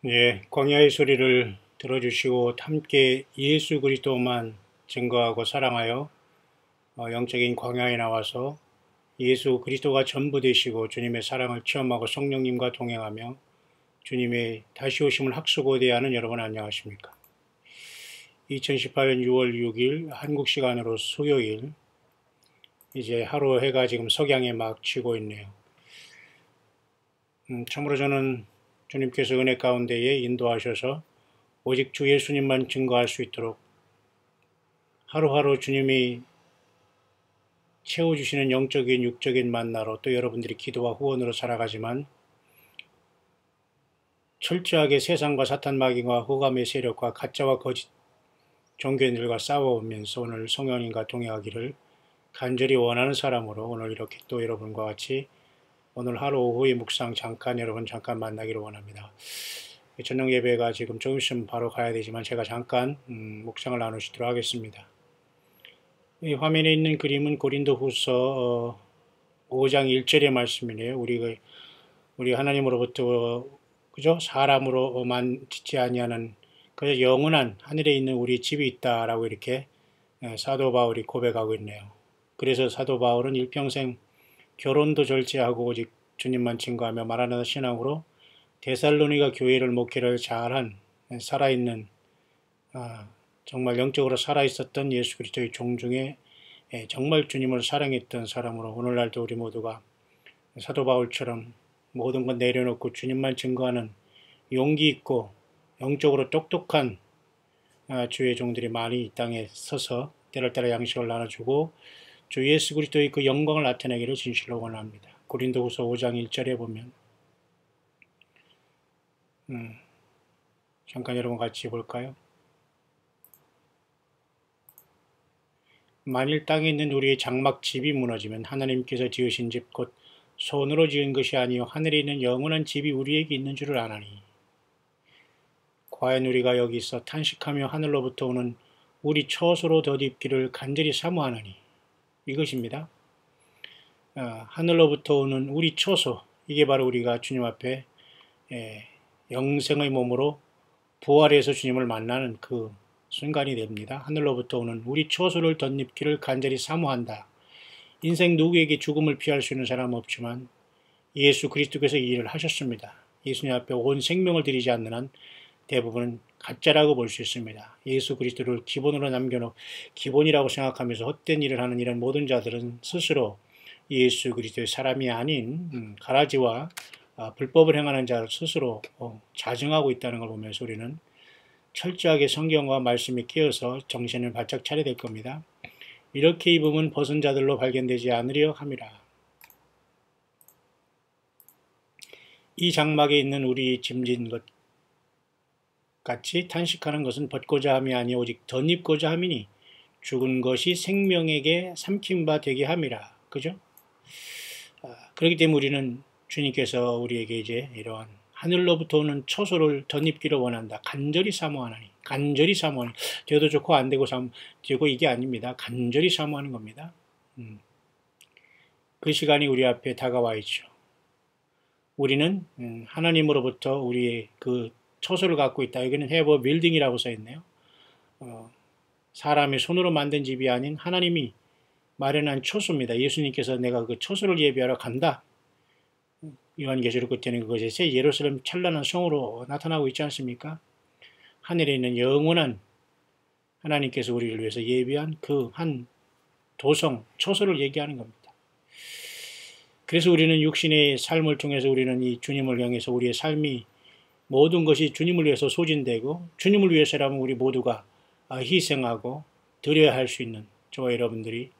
예, 광야의 소리를 들어주시고 함께 예수 그리스도만 증거하고 사랑하여 영적인 광야에 나와서 예수 그리스도가 전부 되시고 주님의 사랑을 체험하고 성령님과 동행하며 주님의 다시 오심을 학수고대하는 여러분 안녕하십니까? 2018년 6월 6일 한국 시간으로 수요일 이제 하루 해가 지금 석양에 막 지고 있네요. 참으로 저는 주님께서 은혜 가운데에 인도하셔서 오직 주 예수님만 증거할 수 있도록 하루하루 주님이 채워주시는 영적인 육적인 만나로 또 여러분들이 기도와 후원으로 살아가지만 철저하게 세상과 사탄 마귀와 흑암의 세력과 가짜와 거짓 종교인들과 싸워오면서 오늘 성령님과 동행하기를 간절히 원하는 사람으로 오늘 이렇게 또 여러분과 같이 오늘 하루 오후의 묵상 여러분 잠깐 만나기를 원합니다. 저녁 예배가 지금 조금 있으면 바로 가야 되지만 제가 잠깐 묵상을 나누시도록 하겠습니다. 이 화면에 있는 그림은 고린도후서 5장 1절의 말씀이네요. 우리 하나님으로부터 그죠? 사람으로만 짓지 아니하는 그저 영원한 하늘에 있는 우리 집이 있다라고 이렇게 사도 바울이 고백하고 있네요. 그래서 사도 바울은 일평생 결혼도 절제하고 오직 주님만 증거하며 말하는 신앙으로 데살로니가 교회를 목회를 잘한 살아있는 정말 영적으로 살아있었던 예수 그리스도의 종 중에 정말 주님을 사랑했던 사람으로 오늘날도 우리 모두가 사도 바울처럼 모든 것 내려놓고 주님만 증거하는 용기 있고 영적으로 똑똑한 주의 종들이 많이 이 땅에 서서 때를 따라 양식을 나눠주고 주 예수 그리스도의 그 영광을 나타내기를 진실로 원합니다. 고린도후서 5장 1절에 보면 잠깐 여러분 같이 볼까요? 만일 땅에 있는 우리의 장막 집이 무너지면 하나님께서 지으신 집 곧 손으로 지은 것이 아니요 하늘에 있는 영원한 집이 우리에게 있는 줄을 아나니 과연 우리가 여기서 탄식하며 하늘로부터 오는 우리 처소로 덧입기를 간절히 사모하나니 이것입니다. 하늘로부터 오는 우리 처소 이게 바로 우리가 주님 앞에 영생의 몸으로 부활해서 주님을 만나는 그 순간이 됩니다. 하늘로부터 오는 우리 처소를 덧입기를 간절히 사모한다. 인생 누구에게 죽음을 피할 수 있는 사람은 없지만 예수 그리스도께서 이 일을 하셨습니다. 예수님 앞에 온 생명을 드리지 않는 한 대부분은 가짜라고 볼 수 있습니다. 예수 그리스도를 기본으로 남겨놓고 기본이라고 생각하면서 헛된 일을 하는 이런 모든 자들은 스스로 예수 그리스도의 사람이 아닌 가라지와 불법을 행하는 자를 스스로 자증하고 있다는 걸 보면서 우리는 철저하게 성경과 말씀이 끼어서 정신을 바짝 차려야 될 겁니다. 이렇게 입으면 벗은 자들로 발견되지 않으려 함이라. 이 장막에 있는 우리 짐진 것 같이 탄식하는 것은 벗고자 함이 아니 오직 덧입고자 함이니 죽은 것이 생명에게 삼킨 바 되게 함이라. 그죠? 그렇기 때문에 우리는 주님께서 우리에게 이제 이러한 하늘로부터 오는 처소를 덧입기를 원한다. 간절히 사모하나니. 간절히 사모하니. 되도 좋고 안 되고 되고 이게 아닙니다. 간절히 사모하는 겁니다. 그 시간이 우리 앞에 다가와 있죠. 우리는 하나님으로부터 우리의 그 처소를 갖고 있다. 여기는 have a building이라고 써 있네요. 사람의 손으로 만든 집이 아닌 하나님이 마련한 처소입니다. 예수님께서 내가 그 처소를 예비하러 간다. 요한계시록 끝에는 그것이 새 예루살렘 찬란한 성으로 나타나고 있지 않습니까? 하늘에 있는 영원한 하나님께서 우리를 위해서 예비한 그 한 도성, 처소를 얘기하는 겁니다. 그래서 우리는 육신의 삶을 통해서 우리는 이 주님을 향해서 우리의 삶이 모든 것이 주님을 위해서 소진되고 주님을 위해서라면 우리 모두가 희생하고 드려야 할 수 있는 저와 여러분들이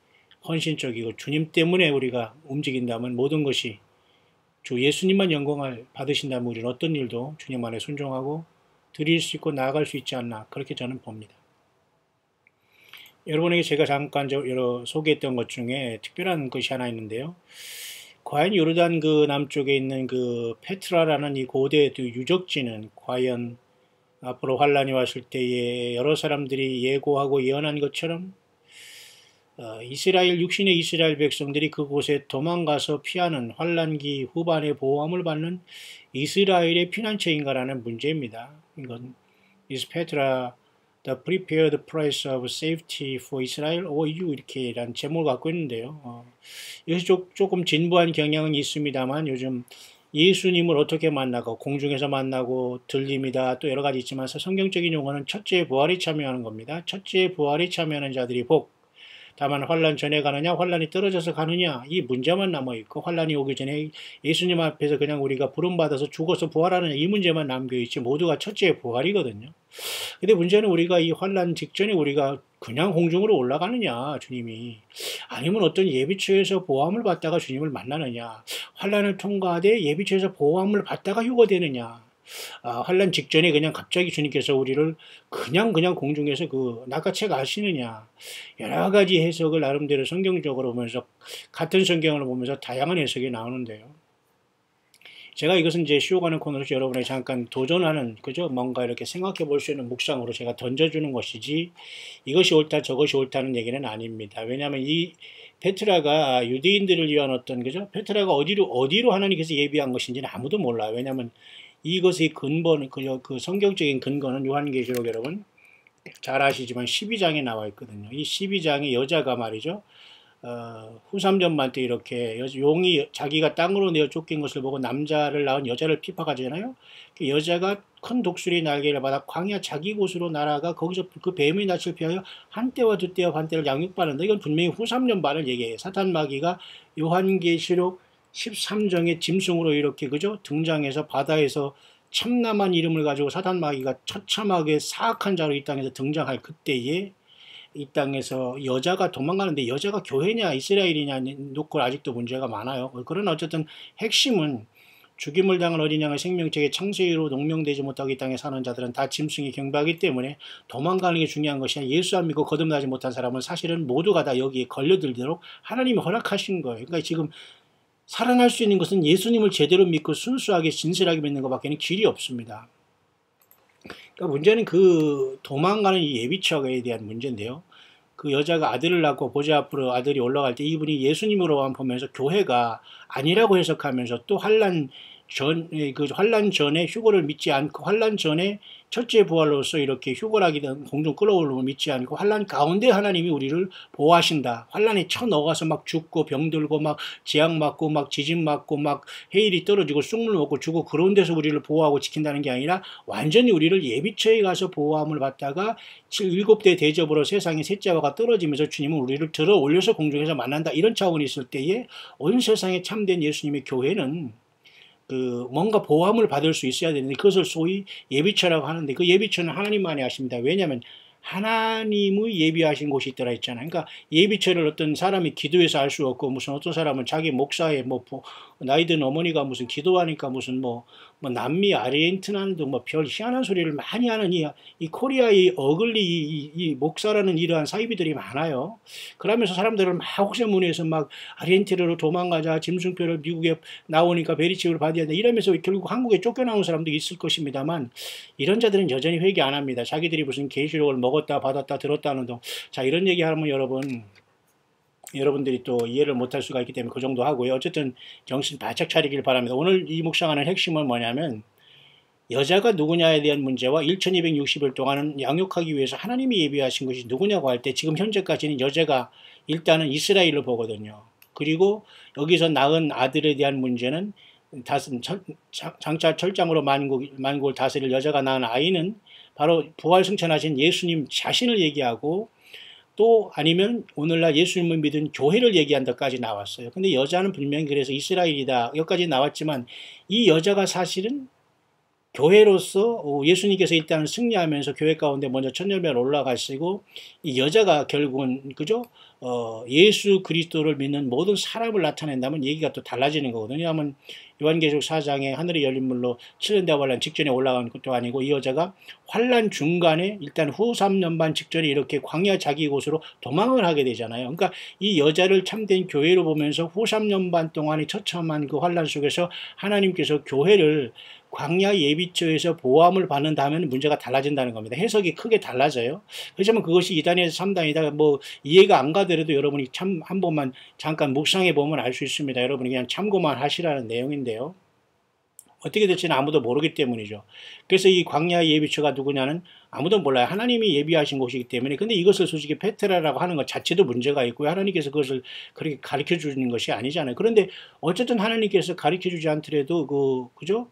헌신적이고 주님 때문에 우리가 움직인다면 모든 것이 주 예수님만 영광을 받으신다면 우리는 어떤 일도 주님 안에 순종하고 드릴 수 있고 나아갈 수 있지 않나 그렇게 저는 봅니다. 여러분에게 제가 잠깐 소개했던 것 중에 특별한 것이 하나 있는데요. 과연 요르단 그 남쪽에 있는 그 페트라라는 이 고대 유적지는 과연 앞으로 환란이 왔을 때에 여러 사람들이 예고하고 예언한 것처럼 이스라엘 육신의 이스라엘 백성들이 그곳에 도망가서 피하는 환란기 후반에 보호함을 받는 이스라엘의 피난처인가라는 문제입니다. 이건 Is Petra the prepared place of safety for Israel or you? 이렇게란 제목을 갖고 있는데요. 여기서 조금 진부한 경향은 있습니다만 요즘 예수님을 어떻게 만나고 공중에서 만나고 들림이다 또 여러 가지 있지만 성경적인 용어는 첫째 부활에 참여하는 겁니다. 첫째 부활에 참여하는 자들이 복. 다만 환란 전에 가느냐 환란이 떨어져서 가느냐 이 문제만 남아있고 환란이 오기 전에 예수님 앞에서 그냥 우리가 부름받아서 죽어서 부활하느냐 이 문제만 남겨있지 모두가 첫째 부활이거든요. 근데 문제는 우리가 이 환란 직전에 우리가 그냥 공중으로 올라가느냐 주님이 아니면 어떤 예비처에서 보호함을 받다가 주님을 만나느냐 환란을 통과하되 예비처에서 보호함을 받다가 휴거되느냐 환란 직전에 그냥 갑자기 주님께서 우리를 그냥 공중에서 낚아채 가시느냐 여러 가지 해석을 나름대로 성경적으로 보면서 같은 성경을 보면서 다양한 해석이 나오는데요. 제가 이것은 이제 쉬어가는 코너에서 여러분에게 잠깐 도전하는 그죠 뭔가 이렇게 생각해 볼 수 있는 묵상으로 제가 던져주는 것이지 이것이 옳다 저것이 옳다는 얘기는 아닙니다. 왜냐하면 이 페트라가 유대인들을 위한 어떤 그죠 페트라가 어디로 하나님께서 예비한 것인지는 아무도 몰라요. 왜냐하면 이것의 근본, 그 성경적인 근거는 요한계시록 여러분 잘 아시지만 12장에 나와 있거든요. 이 12장에 여자가 말이죠. 후삼전만 때 이렇게 용이 자기가 땅으로 내어 쫓긴 것을 보고 남자를 낳은 여자를 핍박하잖아요. 그 여자가 큰 독수리 날개를 받아 광야 자기 곳으로 날아가 거기서 그 뱀의 낯을 피하여 한때와 두때와 반때를 양육받는다. 이건 분명히 후삼전반을 얘기해요. 사탄 마귀가 요한계시록 13장의 짐승으로 이렇게 그죠 등장해서 바다에서 참남한 이름을 가지고 사탄 마귀가 처참하게 사악한 자로 이 땅에서 등장할 그때에 이 땅에서 여자가 도망가는데 여자가 교회냐 이스라엘이냐 놓고 아직도 문제가 많아요. 그러나 어쨌든 핵심은 죽임을 당한 어린 양의 생명책에 창세기로 농명되지 못하고 이 땅에 사는 자들은 다 짐승이 경배하기 때문에 도망가는 게 중요한 것이 아니라 예수 안 믿고 거듭나지 못한 사람은 사실은 모두가 다 여기에 걸려들도록 하나님이 허락하신 거예요. 그러니까 지금 살아날 수 있는 것은 예수님을 제대로 믿고 순수하게 진실하게 믿는 것밖에는 길이 없습니다. 그러니까 문제는 그 도망가는 이 예비처에 대한 문제인데요. 그 여자가 아들을 낳고 보좌 앞으로 아들이 올라갈 때 이분이 예수님으로만 보면서 교회가 아니라고 해석하면서 또 환란 전에 휴거를 믿지 않고 환란 전에 첫째 부활로서 이렇게 휴거라기 공중 끌어올림을 믿지 않고 환란 가운데 하나님이 우리를 보호하신다. 환란에 쳐넣어가서 막 죽고 병들고 막 재앙 맞고 막 지진 맞고 막 해일이 떨어지고 쑥물 먹고 죽고 그런 데서 우리를 보호하고 지킨다는 게 아니라 완전히 우리를 예비처에 가서 보호함을 받다가 7대 대접으로 세상에 셋째화가 떨어지면서 주님은 우리를 들어 올려서 공중에서 만난다. 이런 차원이 있을 때에 온 세상에 참된 예수님의 교회는 뭔가 보호함을 받을 수 있어야 되는데 그것을 소위 예비처라고 하는데 그 예비처는 하나님만이 하십니다. 왜냐하면 하나님의 예비하신 곳이 있더라 했잖아요. 그러니까 예비처를 어떤 사람이 기도해서 알 수 없고 무슨 어떤 사람은 자기 목사의 나이 든 어머니가 무슨 기도하니까 무슨 남미 아르헨티나도 별 희한한 소리를 많이 하는 이 코리아의 어글리 이 목사라는 이러한 사이비들이 많아요. 그러면서 사람들을 막 혹세무늬해서 막 아르헨티나로 도망가자 짐승표를 미국에 나오니까 베리치를 받아야 돼 이러면서 결국 한국에 쫓겨나온 사람도 있을 것입니다만 이런 자들은 여전히 회개 안 합니다. 자기들이 무슨 계시록을 먹었다 받았다 들었다는 동. 자 이런 얘기하면 여러분들이 또 이해를 못할 수가 있기 때문에 그 정도 하고요. 어쨌든 정신 바짝 차리길 바랍니다. 오늘 이 묵상하는 핵심은 뭐냐면 여자가 누구냐에 대한 문제와 1260일 동안은 양육하기 위해서 하나님이 예비하신 것이 누구냐고 할 때 지금 현재까지는 여자가 일단은 이스라엘을 보거든요. 그리고 여기서 낳은 아들에 대한 문제는 장차 철장으로 만국을 다스릴 여자가 낳은 아이는 바로 부활 승천하신 예수님 자신을 얘기하고 또 아니면 오늘날 예수님을 믿은 교회를 얘기한다까지 나왔어요. 근데 여자는 분명히 그래서 이스라엘이다 여기까지 나왔지만 이 여자가 사실은 교회로서 예수님께서 일단 승리하면서 교회 가운데 먼저 천열매로 올라가시고 이 여자가 결국은 그죠? 예수 그리스도를 믿는 모든 사람을 나타낸다면 얘기가 또 달라지는 거거든요. 왜냐하면 요한계시록 4장에 하늘이 열린 물로 7년 대환란 직전에 올라간 것도 아니고 이 여자가 환란 중간에 일단 후 3년 반 직전에 이렇게 광야 자기 곳으로 도망을 하게 되잖아요. 그러니까 이 여자를 참된 교회로 보면서 후 3년 반 동안의 처참한 그 환란 속에서 하나님께서 교회를 광야 예비처에서 보호함을 받는다면 문제가 달라진다는 겁니다. 해석이 크게 달라져요. 그렇지만 그것이 2단에서 3단이다 뭐 이해가 안 가더라도 여러분이 참 한 번만 잠깐 묵상해 보면 알 수 있습니다. 여러분이 그냥 참고만 하시라는 내용인데요. 어떻게 될지는 아무도 모르기 때문이죠. 그래서 이 광야 예비처가 누구냐는 아무도 몰라요. 하나님이 예비하신 곳이기 때문에. 근데 이것을 솔직히 페트라라고 하는 것 자체도 문제가 있고요. 하나님께서 그것을 그렇게 가르쳐 주는 것이 아니잖아요. 그런데 어쨌든 하나님께서 가르쳐 주지 않더라도 그죠?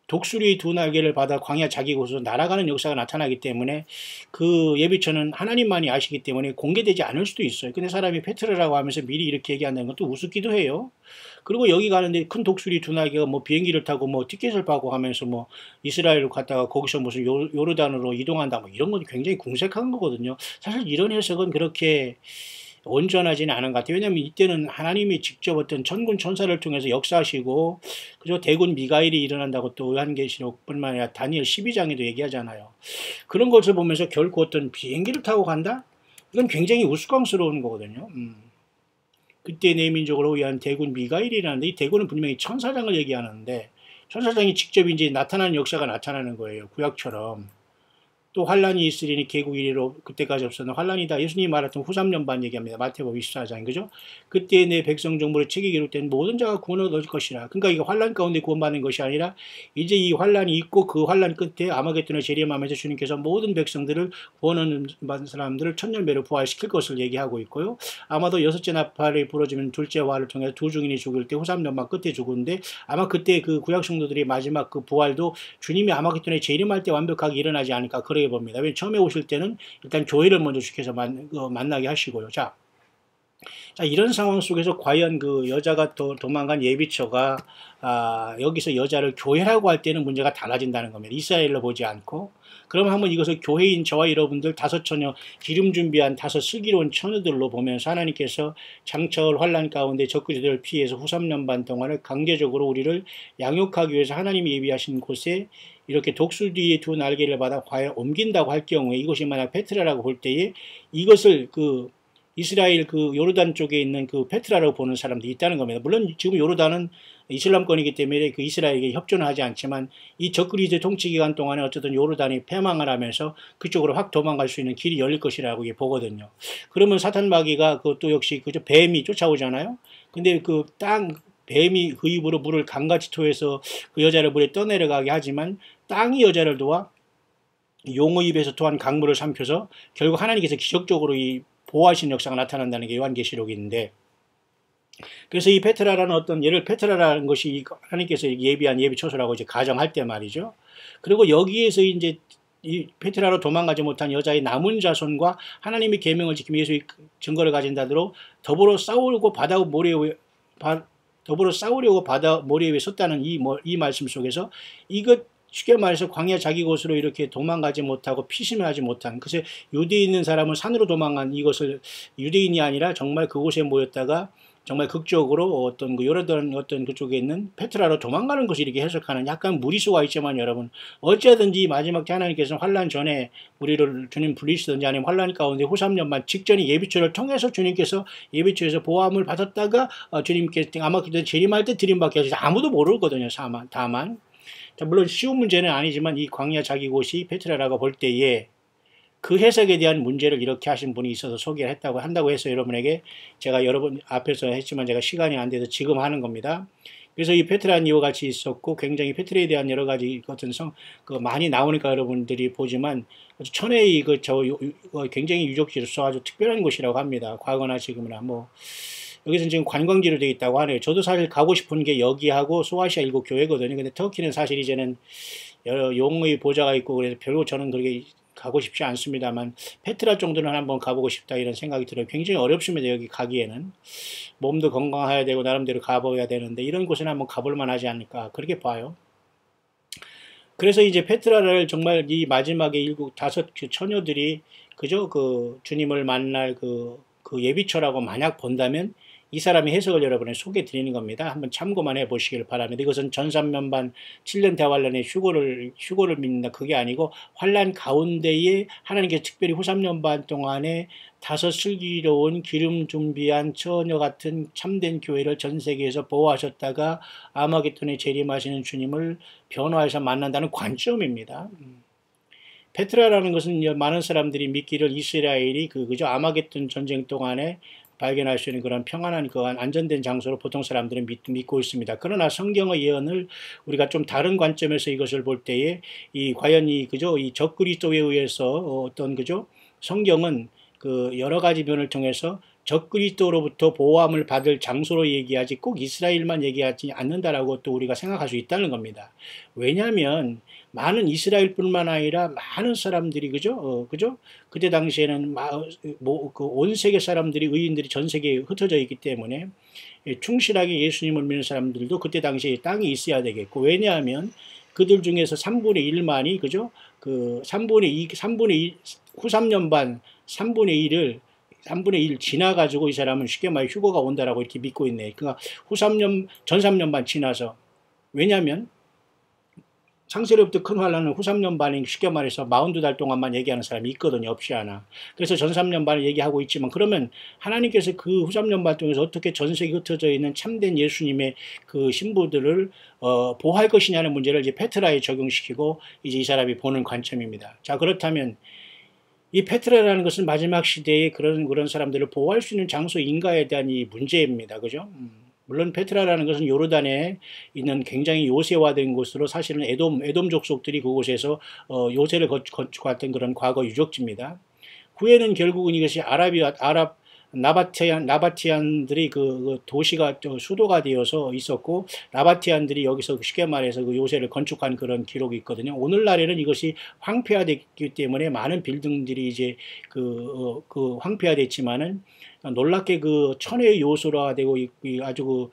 독수리 두 날개를 받아 광야 자기 곳으로 날아가는 역사가 나타나기 때문에 그 예비처는 하나님만이 아시기 때문에 공개되지 않을 수도 있어요. 근데 사람이 페트라라고 하면서 미리 이렇게 얘기한다는 것도 우습기도 해요. 그리고 여기 가는데 큰 독수리 두 날개가 뭐 비행기를 타고 뭐 티켓을 파고 하면서 뭐 이스라엘로 갔다가 거기서 무슨 요르단으로 이동한다 뭐 이런 건 굉장히 궁색한 거거든요. 사실 이런 해석은 그렇게 온전하지는 않은 것 같아요. 왜냐하면 이때는 하나님이 직접 어떤 천군 천사를 통해서 역사하시고 그죠 대군 미가엘이 일어난다고 또 요한계시록뿐만 아니라 다니엘 12장에도 얘기하잖아요. 그런 것을 보면서 결코 어떤 비행기를 타고 간다? 이건 굉장히 우스꽝스러운 거거든요. 그때 내 민족을 위한 대군 미가엘이라는데 이 대군은 분명히 천사장을 얘기하는데 천사장이 직접 이제 나타나는 역사가 나타나는 거예요. 구약처럼. 또 환란이 있으리니 개국 이래로 그때까지 없었는 환란이다. 예수님이 말했던 후 3년 반 얘기합니다. 마태복음 24장 그죠? 그때 내 백성 정보를 책에 기록된 모든 자가 구원을 얻을 것이라. 그러니까 이게 환란 가운데 구원받는 것이 아니라 이제 이 환란이 있고 그 환란 끝에 아마겟돈을 재림하면서 주님께서 모든 백성들을 구원하는 사람들을 천년배로 부활시킬 것을 얘기하고 있고요. 아마도 여섯째 나팔이 부러지면 둘째 화를 통해서 두 증인이 죽을 때 후 3년 반 끝에 죽은데 아마 그때 그 구약 성도들이 마지막 그 부활도 주님이 아마겟돈에 재림할 때 완벽하게 일어나지 않을까 그렇게 봅니다. 왜 처음에 오실 때는 일단 교회를 먼저 시켜서 만나게 하시고요. 자, 이런 상황 속에서 과연 그 여자가 도망간 예비처가 여기서 여자를 교회라고 할 때는 문제가 달라진다는 겁니다. 이스라엘로 보지 않고. 그럼 한번 이것을 교회인 저와 여러분들 다섯 처녀 기름 준비한 다섯 슬기로운 처녀들로 보면서 하나님께서 장차올 환란 가운데 적그리스도를 피해서 후 3년 반 동안을 강제적으로 우리를 양육하기 위해서 하나님이 예비하신 곳에 이렇게 독수리의 두 날개를 받아 과연 옮긴다고 할 경우에 이것이 만약 페트라라고 볼 때에 이것을 이스라엘 요르단 쪽에 있는 페트라라고 보는 사람들이 있다는 겁니다. 물론 지금 요르단은 이슬람권이기 때문에 이스라엘에게 협조는 하지 않지만 이 적그리스도의 통치 기간 동안에 어쨌든 요르단이 패망을 하면서 그쪽으로 확 도망갈 수 있는 길이 열릴 것이라고 보거든요. 그러면 사탄 마귀가 그것도 역시 그저 뱀이 쫓아오잖아요. 근데 뱀이 그 입으로 물을 강같이 토해서 그 여자를 물에 떠내려가게 하지만 땅이 여자를 도와 용의 입에서 토한 강물을 삼켜서 결국 하나님께서 기적적으로 이 보호하신 역사가 나타난다는 게 요한계시록인데 그래서 이 페트라라는 어떤 예를 페트라라는 것이 하나님께서 예비한 예비처소라고 이제 가정할 때 말이죠. 그리고 여기에서 이제 이 페트라로 도망가지 못한 여자의 남은 자손과 하나님의 계명을 지키며 예수의 증거를 가진 자들로 더불어 싸우려고 바다 모래 위에 섰다는 이 말씀 속에서 이것 쉽게 말해서 광야 자기 곳으로 이렇게 도망가지 못하고 피신을 하지 못한 그래서 유대에 있는 사람은 산으로 도망간 이것을 유대인이 아니라 정말 그곳에 모였다가 정말 극적으로 어떤 요르단 어떤 그쪽에 있는 페트라로 도망가는 것을 이렇게 해석하는 약간 무리수가 있지만 여러분 어쨌든지 마지막 때 하나님께서는 환란 전에 우리를 주님 부르시든지 아니면 환란 가운데 후 3년만 직전에 예비처를 통해서 주님께서 예비처에서 보호함을 받았다가 주님께서 아마 그때 재림할 때 드림받게 하셔서 아무도 모르거든요. 다만 물론 쉬운 문제는 아니지만 이 광야 자기 곳이 페트라라고 볼 때에 그 해석에 대한 문제를 이렇게 하신 분이 있어서 소개를 한다고 해서 여러분에게 제가 여러분 앞에서 했지만 제가 시간이 안 돼서 지금 하는 겁니다. 그래서 이 페트라는 이와 같이 있었고 굉장히 페트라에 대한 여러 가지 것은 많이 나오니까 여러분들이 보지만 천혜의 굉장히 유적지로서 아주 특별한 곳이라고 합니다. 과거나 지금이나 여기서는 지금 관광지로 되어 있다고 하네요. 저도 사실 가고 싶은 게 여기하고 소아시아 일곱 교회거든요. 근데 터키는 사실 이제는 여러 용의 보좌가 있고 그래서 별로 저는 그렇게 가고 싶지 않습니다만 페트라 정도는 한번 가보고 싶다 이런 생각이 들어요. 굉장히 어렵습니다. 여기 가기에는. 몸도 건강해야 되고 나름대로 가봐야 되는데 이런 곳은 한번 가볼 만하지 않을까 그렇게 봐요. 그래서 이제 페트라를 정말 이 마지막에 다섯 처녀들이 그저 주님을 만날 그 예비처라고 만약 본다면 이 사람의 해석을 여러분에 소개해 드리는 겁니다. 한번 참고만 해 보시길 바랍니다. 이것은 전삼년반 7년 대환란의 휴고를 믿는다. 그게 아니고 환란 가운데에 하나님께서 특별히 후 3년반 동안에 다섯 슬기로운 기름 준비한 처녀 같은 참된 교회를 전 세계에서 보호하셨다가 아마겟돈에 재림하시는 주님을 변화해서 만난다는 관점입니다. 페트라라는 것은 많은 사람들이 믿기를 이스라엘이 그죠 아마겟돈 전쟁 동안에 발견할 수 있는 그런 평안한 안전된 장소로 보통 사람들은 믿고 있습니다. 그러나 성경의 예언을 우리가 좀 다른 관점에서 이것을 볼 때에 과연 이 적그리스도에 의해서 어떤 그죠 성경은 그 여러 가지 면을 통해서 적그리스도로부터 보호함을 받을 장소로 얘기하지 꼭 이스라엘만 얘기하지 않는다라고 또 우리가 생각할 수 있다는 겁니다. 왜냐하면 많은 이스라엘뿐만 아니라 많은 사람들이 그죠? 그때 당시에는 온 세계 사람들이 의인들이 전 세계에 흩어져 있기 때문에 충실하게 예수님을 믿는 사람들도 그때 당시에 땅에 있어야 되겠고 왜냐하면 그들 중에서 3분의 1만이 그죠? 그 3분의 1 후 3년 반 3분의 1 지나가지고 이 사람은 쉽게 말해 휴거가 온다라고 이렇게 믿고 있네. 그러니까 전 3년 반 지나서 왜냐하면 창세로부터 큰 환란은 후 3년 반이 쉽게 말해서 42달 동안만 얘기하는 사람이 있거든요. 없이 하나. 그래서 전 3년 반을 얘기하고 있지만 그러면 하나님께서 그 후 3년 반 동안에서 어떻게 전 세계에 흩어져 있는 참된 예수님의 그 신부들을 보호할 것이냐는 문제를 이제 페트라에 적용시키고 이제 이 사람이 보는 관점입니다. 자, 그렇다면 이 페트라라는 것은 마지막 시대에 그런 사람들을 보호할 수 있는 장소인가에 대한 이 문제입니다. 그죠? 물론 페트라라는 것은 요르단에 있는 굉장히 요새화된 곳으로 사실은 에돔 족속들이 그곳에서 요새를 건축했던 그런 과거 유적지입니다. 후에는 결국은 이것이 나바티안들이 그 도시가 수도가 되어서 있었고 나바티안들이 여기서 쉽게 말해서 그 요새를 건축한 그런 기록이 있거든요. 오늘날에는 이것이 황폐화됐기 때문에 많은 빌딩들이 이제 그 황폐화됐지만은 놀랍게 그 천혜의 요소화 되고 아주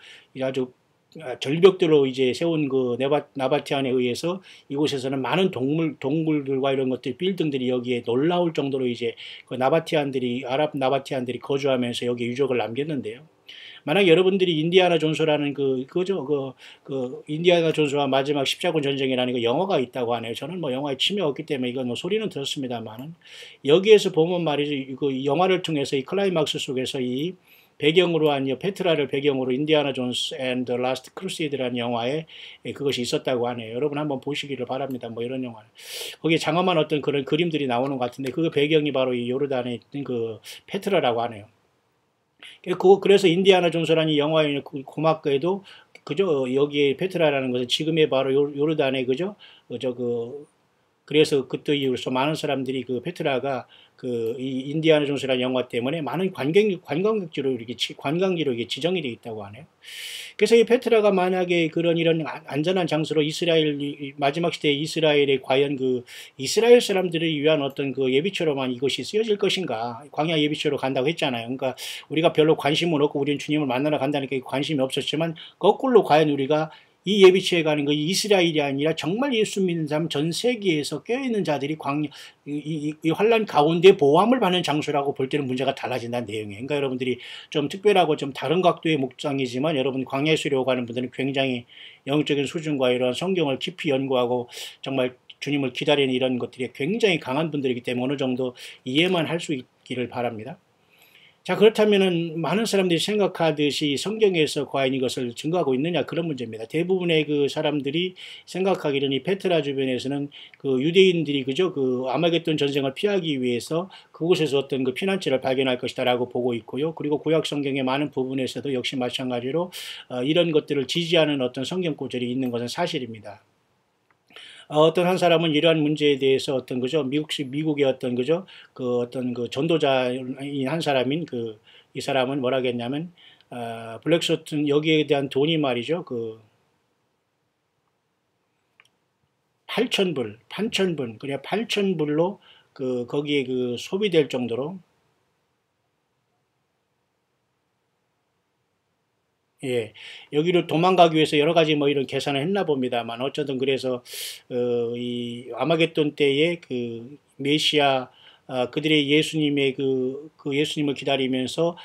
절벽들로 이제 세운 그 나바티안에 의해서 이곳에서는 많은 동물들과 이런 것들, 빌딩들이 여기에 놀라울 정도로 이제 그 아랍 나바티안들이 거주하면서 여기에 유적을 남겼는데요. 만약 여러분들이 인디아나 존스라는 인디아나 존스와 마지막 십자군 전쟁이라는 그 영화가 있다고 하네요. 저는 뭐 영화에 침이 없기 때문에 이건 뭐 소리는 들었습니다만은 여기에서 보면 말이죠. 그 영화를 통해서 이 클라이막스 속에서 이 배경으로 한 페트라를 배경으로 인디아나 존스 앤 더 라스트 크루세이드라는 영화에 그것이 있었다고 하네요. 여러분 한번 보시기를 바랍니다. 뭐 이런 영화. 거기에 장엄한 어떤 그런 그림들이 나오는 것 같은데 그 배경이 바로 이 요르단에 있는 그 페트라라고 하네요. 그래서 인디아나 존스라는 이 영화에 고맙게도 그죠 여기에 페트라라는 것은 지금의 바로 요르단의 그죠 그래서 그때 이후로서 많은 사람들이 그 페트라가 이 인디아나 존스라는 영화 때문에 많은 관광지로 이렇게 지정이 되어 있다고 하네요. 그래서 이 페트라가 만약에 이런 안전한 장소로 마지막 시대에 이스라엘에 과연 이스라엘 사람들을 위한 어떤 예비처로만 이것이 쓰여질 것인가? 광야 예비처로 간다고 했잖아요. 그러니까 우리가 별로 관심은 없고 우리는 주님을 만나러 간다니까 관심이 없었지만 거꾸로 과연 우리가 이 예비처에 가는 거 이스라엘이 아니라 정말 예수 믿는 사람 전 세계에서 껴있는 자들이 이 환란 가운데 보호함을 받는 장소라고 볼 때는 문제가 달라진다는 내용이에요. 그러니까 여러분들이 좀 특별하고 좀 다른 각도의 목장이지만 여러분 광야에 수료하고 가는 분들은 굉장히 영적인 수준과 이런 성경을 깊이 연구하고 정말 주님을 기다리는 이런 것들이 굉장히 강한 분들이기 때문에 어느 정도 이해만 할 수 있기를 바랍니다. 자, 그렇다면은 많은 사람들이 생각하듯이 성경에서 과연 이것을 증거하고 있느냐 그런 문제입니다. 대부분의 그 사람들이 생각하기는 이 페트라 주변에서는 유대인들이 그죠 아마겟돈 전쟁을 피하기 위해서 그곳에서 어떤 피난처를 발견할 것이다라고 보고 있고요. 그리고 구약 성경의 많은 부분에서도 역시 마찬가지로 이런 것들을 지지하는 어떤 성경 구절이 있는 것은 사실입니다. 어떤 한 사람은 이러한 문제에 대해서 미국의 어떤 전도자인 한 사람인 이 사람은 뭐라겠냐면 블랙소튼 여기에 대한 돈이 말이죠 8,000불 그냥 8,000불로 거기에 소비될 정도로 예, 여기로 도망가기 위해서 여러 가지 뭐 이런 계산을 했나 봅니다만 어쩌든 그래서 이 아마겟돈 때에 메시아 그들의 예수님의 예수님을 기다리면서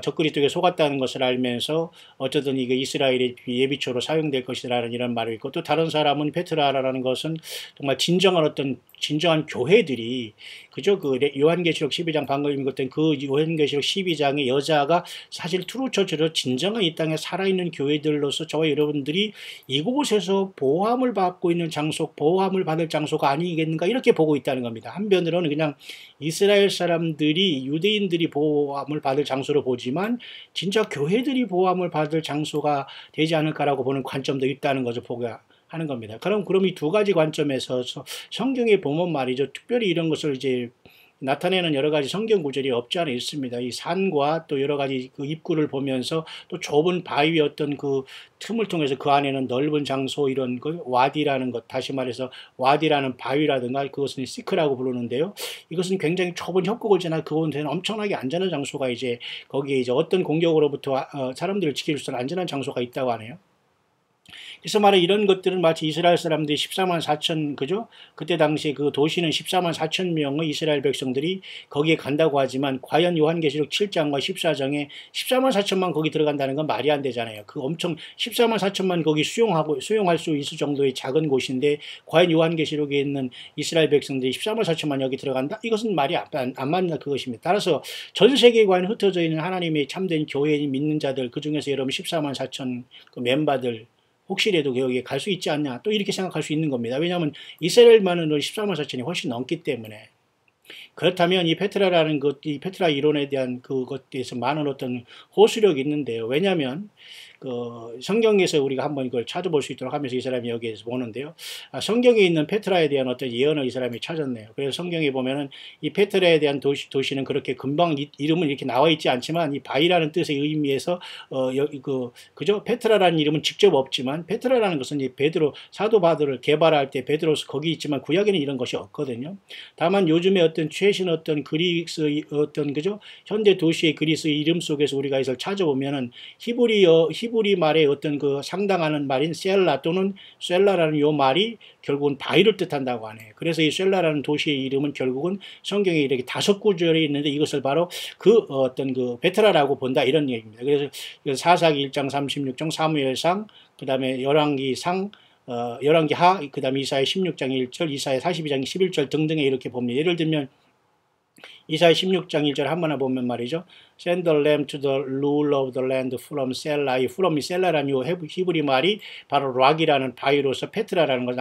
적그리스도에 속았다는 것을 알면서 어쩌든 이게 이스라엘의 예비초로 사용될 것이라는 이런 말이 있고, 또 다른 사람은 페트라라는 것은 정말 진정한 교회들이 그저 그 요한계시록 12장 방금 읽었던 그 요한계시록 12장의 여자가 사실 트루처처럼 진정한 이 땅에 살아있는 교회들로서 저와 여러분들이 이곳에서 보호함을 받고 있는 장소, 보호함을 받을 장소가 아니겠는가 이렇게 보고 있다는 겁니다. 한편으로는 그냥 이스라엘 사람들이 유대인들이 보호함을 받을 장소로 보지만 진짜 교회들이 보호함을 받을 장소가 되지 않을까라고 보는 관점도 있다는 것을 보게 하는 겁니다. 그럼 이 두 가지 관점에서 성경에 보면 말이죠. 특별히 이런 것을 이제 나타내는 여러 가지 성경 구절이 없지 않아 있습니다. 이 산과 또 여러 가지 그 입구를 보면서 또 좁은 바위의 어떤 그 틈을 통해서 그 안에는 넓은 장소 이런 걸 와디라는 것, 다시 말해서 와디라는 바위라든가 그것은 시크라고 부르는데요. 이것은 굉장히 좁은 협곡을 지나 그곳에는 엄청나게 안전한 장소가 이제 거기에 이제 어떤 공격으로부터 사람들을 지킬 수 있는 안전한 장소가 있다고 하네요. 그래서 말해 이런 것들은 마치 이스라엘 사람들이 14만 4천 그죠? 그때 당시에 그 도시는 14만 4천 명의 이스라엘 백성들이 거기에 간다고 하지만 과연 요한계시록 7장과 14장에 14만 4천만 거기 들어간다는 건 말이 안 되잖아요. 그 엄청 14만 4천만 거기 수용할 수 있을 정도의 작은 곳인데 과연 요한계시록에 있는 이스라엘 백성들이 14만 4천만 여기 들어간다? 이것은 말이 안 맞는 그것입니다. 따라서 전 세계에 과연 흩어져 있는 하나님의 참된 교회에 믿는 자들 그 중에서 여러분 14만 4천 그 멤버들 혹시라도 여기에 갈 수 있지 않냐 또 이렇게 생각할 수 있는 겁니다. 왜냐하면 이스라엘만으로 14만 4천이 훨씬 넘기 때문에. 그렇다면 이 페트라라는 것, 이 페트라 이론에 대한 그것에 대해서 많은 어떤 호소력이 있는데요. 왜냐하면 그 성경에서 우리가 한번 이걸 찾아볼 수 있도록 하면서 이 사람이 여기에서 보는데요. 성경에 있는 페트라에 대한 어떤 예언을 이 사람이 찾았네요. 그래서 성경에 보면은 이 페트라에 대한 도시는 그렇게 금방 이름은 이렇게 나와 있지 않지만 이 바위라는 뜻의 의미에서 그죠? 페트라라는 이름은 직접 없지만 페트라라는 것은 이 사도 바울을 개발할 때 베드로서 거기 있지만 구약에는 이런 것이 없거든요. 다만 요즘에 어떤 최신 어떤 그리스 어떤 그죠? 현대 도시의 그리스의 이름 속에서 우리가 이걸 찾아보면은 히브리 말의 어떤 그 상당하는 말인 셀라 또는 셀라라는 요 말이 결국은 바위를 뜻한다고 하네요. 그래서 이 셀라라는 도시의 이름은 결국은 성경에 이렇게 5구절이 있는데 이것을 바로 그 어떤 그 베트라라고 본다 이런 얘기입니다. 그래서 사사기 1장 36장 사무엘상 그다음에 열왕기상 열왕기하 그다음에 이사야 16장 1절 이사야 42장 11절 등등에 이렇게 봅니다. 예를 들면 이사야 16장 1절 한번 보면 말이죠. Send the lamb to the rule of the land from Selah. 이 from이 셀라라는 요 히브리 말이 바로 락이라는 바위로서 페트라라는 걸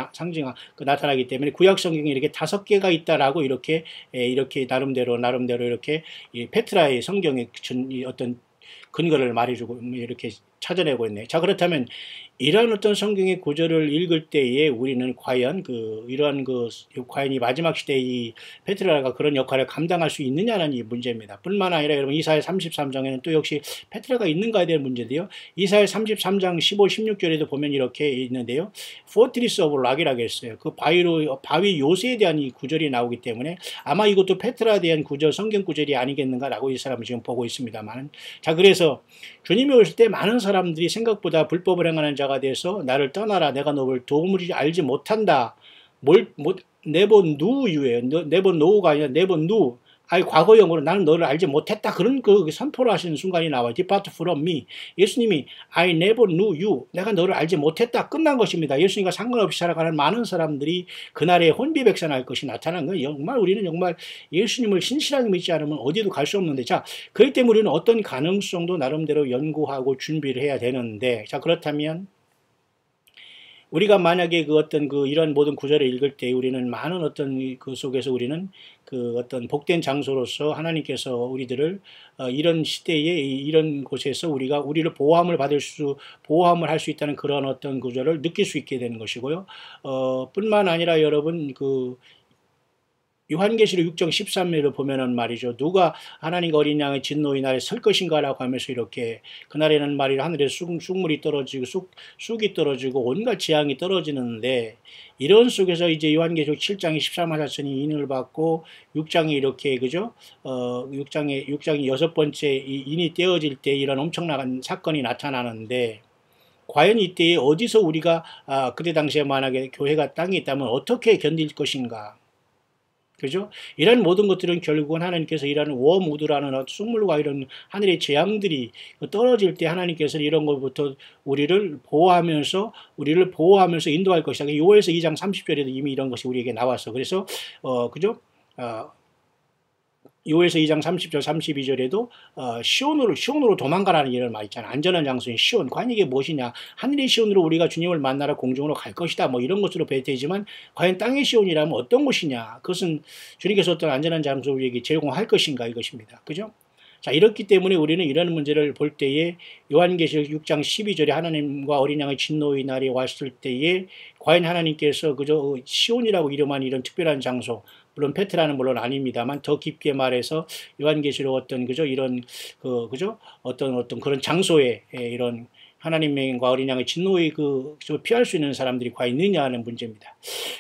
나타나기 때문에 구약 성경에 이렇게 5개가 있다라고 이렇게 나름대로 이렇게 이 페트라의 성경의 어떤 근거를 말해주고 이렇게 찾아내고 있네요. 자, 그렇다면 이러한 어떤 성경의 구절을 읽을 때에 우리는 과연 과연 이 마지막 시대의 이 페트라가 그런 역할을 감당할 수 있느냐는 이 문제입니다. 뿐만 아니라 여러분 이사야 33장에는 또 역시 페트라가 있는가에 대한 문제인데요. 이사야 33장 15, 16절에도 보면 이렇게 있는데요. Fortress of Rock이라고 했어요. 그 바위 요새에 대한 이 구절이 나오기 때문에 아마 이것도 페트라에 대한 구절, 성경 구절이 아니겠는가라고 이 사람은 지금 보고 있습니다만. 자, 그래서 주님이 오실 때 많은 사람들이 생각보다 불법을 행하는 자가 돼서 나를 떠나라 내가 너를 도무지 알지 못한다. 네버 누유예요. 네버 노우가 아니라 네버 누. 과거형으로 나는 너를 알지 못했다. 그런 그 선포를 하시는 순간이 나와요. Depart from me. 예수님이 I never knew you. 내가 너를 알지 못했다. 끝난 것입니다. 예수님과 상관없이 살아가는 많은 사람들이 그날에 혼비백산할 것이 나타난 거예요. 정말 우리는 정말 예수님을 신실하게 믿지 않으면 어디도 갈 수 없는데 자, 그렇기 때문에 우리는 어떤 가능성도 나름대로 연구하고 준비를 해야 되는데 자, 그렇다면 우리가 만약에 이런 모든 구절을 읽을 때 우리는 많은 어떤 그 속에서 우리는 그 어떤 복된 장소로서 하나님께서 우리들을 이런 시대에 이런 곳에서 우리를 보호함을 할 수 있다는 그런 어떤 구절을 느낄 수 있게 되는 것이고요. 뿐만 아니라 여러분 요한계시록 6장 13절을 보면은 말이죠. 누가 하나님과 어린 양의 진노의 날에 설 것인가라고 하면서 이렇게 그날에는 말이죠. 하늘에 쑥물이 떨어지고 쑥이 떨어지고 온갖 재앙이 떨어지는데 이런 속에서 이제 요한계시록 7장에 14만 4천이 인을 받고 6장에 이렇게 그죠? 6장이 6번째 인이 떼어질 때 이런 엄청난 사건이 나타나는데 과연 이때에 어디서 우리가 그때 당시에 만약에 교회가 땅에 있다면 어떻게 견딜 것인가? 그죠? 이런 모든 것들은 결국은 하나님께서 이런 워무드라는 쑥물과 이런 하늘의 재앙들이 떨어질 때 하나님께서 이런 것부터 우리를 보호하면서 인도할 것이다. 요엘서 2장 30절에도 이미 이런 것이 우리에게 나왔어. 그래서 그죠? 요엘서 2장 30절 32절에도 시온으로 도망가라는 이런 말 있잖아. 안전한 장소인 시온. 과연 이게 무엇이냐? 하늘의 시온으로 우리가 주님을 만나러 공중으로 갈 것이다. 뭐 이런 것으로 배태지만 과연 땅의 시온이라면 어떤 곳이냐? 그것은 주님께서 어떤 안전한 장소를 우리에게 제공할 것인가 이것입니다. 그죠? 자, 이렇기 때문에 우리는 이런 문제를 볼 때에 요한계시록 6장 12절에 하나님과 어린 양의 진노의 날이 왔을 때에 과연 하나님께서 그저 시온이라고 이름한 이런 특별한 장소, 물론 페트라는 물론 아닙니다만 더 깊게 말해서 요한계시록 어떤 그죠 이런 그죠 어떤 그런 장소에 이런 하나님과 어린 양의 진노의 피할 수 있는 사람들이 과연 있느냐 하는 문제입니다.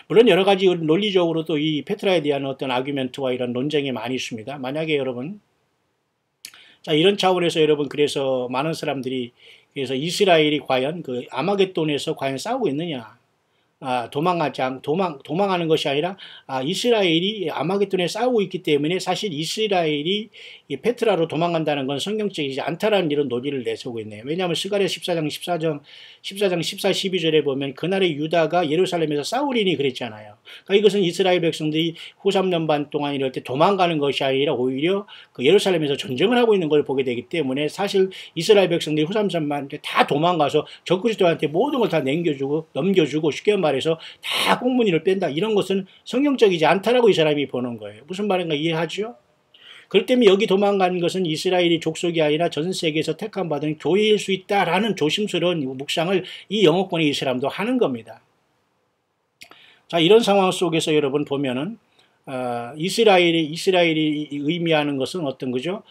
물론 여러 가지 논리적으로도 이 페트라에 대한 어떤 아규멘트와 이런 논쟁이 많이 있습니다. 만약에 여러분 자, 이런 차원에서 여러분 그래서 많은 사람들이 그래서 이스라엘이 과연 그 아마겟돈에서 과연 싸우고 있느냐? 도망하는 것이 아니라 이스라엘이 아마겟돈에 싸우고 있기 때문에 사실 이스라엘이 이 페트라로 도망간다는 건 성경적이지 않다라는 이런 논리를 내세우고 있네요. 왜냐하면 스가랴 14장 14, 12절에 보면 그날의 유다가 예루살렘에서 싸우리니 그랬잖아요. 그러니까 이것은 이스라엘 백성들이 후 3년 반 동안 이럴 때 도망가는 것이 아니라 오히려 그 예루살렘에서 전쟁을 하고 있는 걸 보게 되기 때문에 사실 이스라엘 백성들이 후 3년 반 다 도망가서 적그리스도한테 모든 걸 다 넘겨주고 쉽게 말해서 다 꽁무니를 뺀다. 이런 것은 성경적이지 않다라고 이 사람이 보는 거예요. 무슨 말인가 이해하죠? 그렇기 때문에 여기 도망가는 것은 이스라엘이 족속이 아니라 전 세계에서 택함받은 교회일 수 있다라는 조심스러운 묵상을 이 영어권의 이 사람도 하는 겁니다. 자, 이런 상황 속에서 여러분 보면은 이스라엘이 의미하는 것은 어떤 거죠?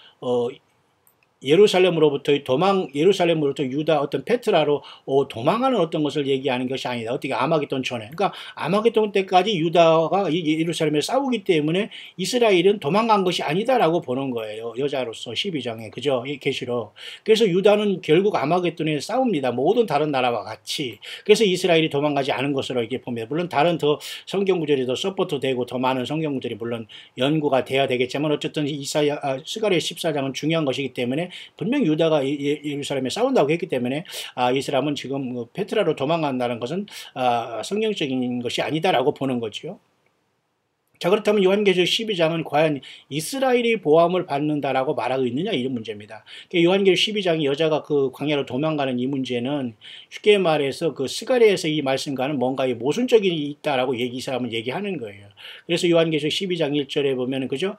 예루살렘으로부터 유다 어떤 페트라로 도망하는 어떤 것을 얘기하는 것이 아니다. 어떻게 아마겟돈 전에. 그러니까 아마겟돈 때까지 유다가 예루살렘에 싸우기 때문에 이스라엘은 도망간 것이 아니다라고 보는 거예요. 여자로서 12장에. 그죠? 이 계시록. 그래서 유다는 결국 아마겟돈에 싸웁니다. 모든 다른 나라와 같이. 그래서 이스라엘이 도망가지 않은 것으로 이렇게 봅니다. 물론 다른 더 성경 구절이 더 서포트 되고 더 많은 성경 구절이 물론 연구가 돼야 되겠지만 어쨌든 스가랴 14장은 중요한 것이기 때문에 분명히 유다가 예루살렘에 싸운다고 했기 때문에 이 사람은 지금 페트라로 도망간다는 것은 성경적인 것이 아니다라고 보는 거죠. 자, 그렇다면 요한계시록 12장은 과연 이스라엘이 보호함을 받는다라고 말하고 있느냐 이런 문제입니다. 요한계시록 12장이 여자가 그 광야로 도망가는 이 문제는 쉽게 말해서 그 스가랴에서 이 말씀과는 뭔가 모순적이 있다라고 이 사람은 얘기하는 거예요. 그래서 요한계시록 12장 1절에 보면은 그죠?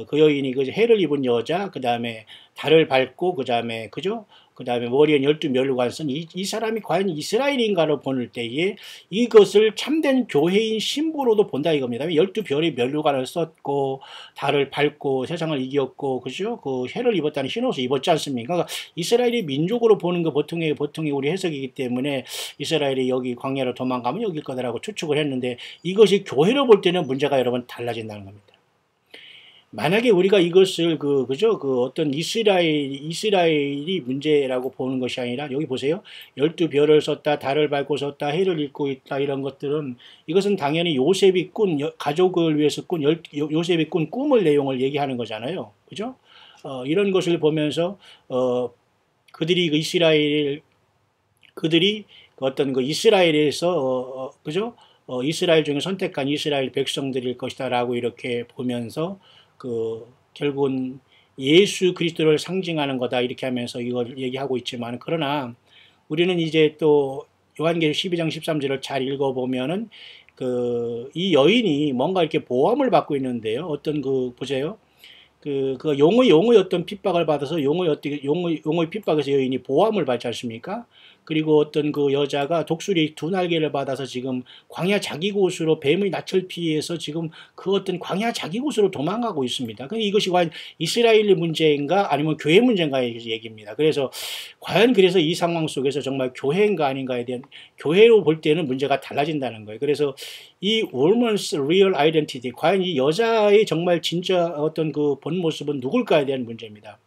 그 여인이 그 해를 입은 여자, 그 다음에 달을 밟고 그 다음에 그죠? 그 다음에 머리에 12멸류관 쓴 이 사람이 과연 이스라엘인가로 보는 때에 이것을 참된 교회인 신부로도 본다 이겁니다. 12별의 멸류관을 썼고 달을 밟고 세상을 이겼고 그죠? 그 해를 입었다는 흰옷을 입었지 않습니까? 그러니까 이스라엘이 민족으로 보는 거 보통의 우리 해석이기 때문에 이스라엘이 여기 광야로 도망가면 여길 거다라고 추측을 했는데 이것이 교회로 볼 때는 문제가 여러분 달라진다는 겁니다. 만약에 우리가 이것을 어떤 이스라엘이 문제라고 보는 것이 아니라 여기 보세요. 12별을 썼다, 달을 밟고 썼다, 해를 읽고 있다 이런 것들은 이것은 당연히 요셉이 가족을 위해서 요셉이 꾼 꿈을 내용을 얘기하는 거잖아요. 그죠? 이런 것을 보면서 그들이 어떤 이스라엘에서 그죠? 이스라엘 중에 선택한 이스라엘 백성들일 것이다라고 이렇게 보면서 결국은 예수 그리스도를 상징하는 거다 이렇게 하면서 이걸 얘기하고 있지만 그러나 우리는 이제 또 요한계시록 12장 13절을 잘 읽어보면은 이 여인이 뭔가 이렇게 보호함을 받고 있는데요. 어떤 보세요. 용의 어떤 핍박을 받아서 용의 핍박에서 여인이 보호함을 받지 않습니까? 그리고 어떤 그 여자가 독수리 2날개를 받아서 지금 광야 자기 곳으로 뱀의 낯을 피해서 지금 그 어떤 광야 자기 곳으로 도망가고 있습니다. 그러니까 이것이 과연 이스라엘의 문제인가 아니면 교회 문제인가의 얘기입니다. 그래서 이 상황 속에서 정말 교회인가 아닌가에 대한 교회로 볼 때는 문제가 달라진다는 거예요. 그래서 이 woman's real identity, 과연 이 여자의 정말 진짜 어떤 그 본 모습은 누굴까에 대한 문제입니다.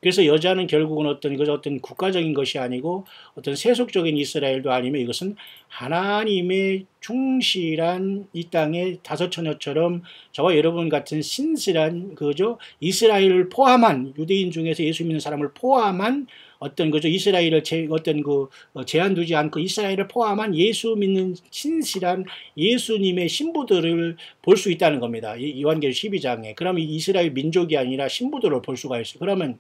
그래서 여자는 결국은 어떤 국가적인 것이 아니고 어떤 세속적인 이스라엘도 아니면 이것은 하나님의 충실한 이 땅의 다섯 처녀처럼 저와 여러분 같은 신실한 그죠 이스라엘을 포함한 유대인 중에서 예수 믿는 사람을 포함한 어떤 그죠 이스라엘을 제한 두지 않고 이스라엘을 포함한 예수 믿는 신실한 예수님의 신부들을 볼 수 있다는 겁니다. 요한계시록 12장에. 그러면 이스라엘 민족이 아니라 신부들을 볼 수가 있어요. 그러면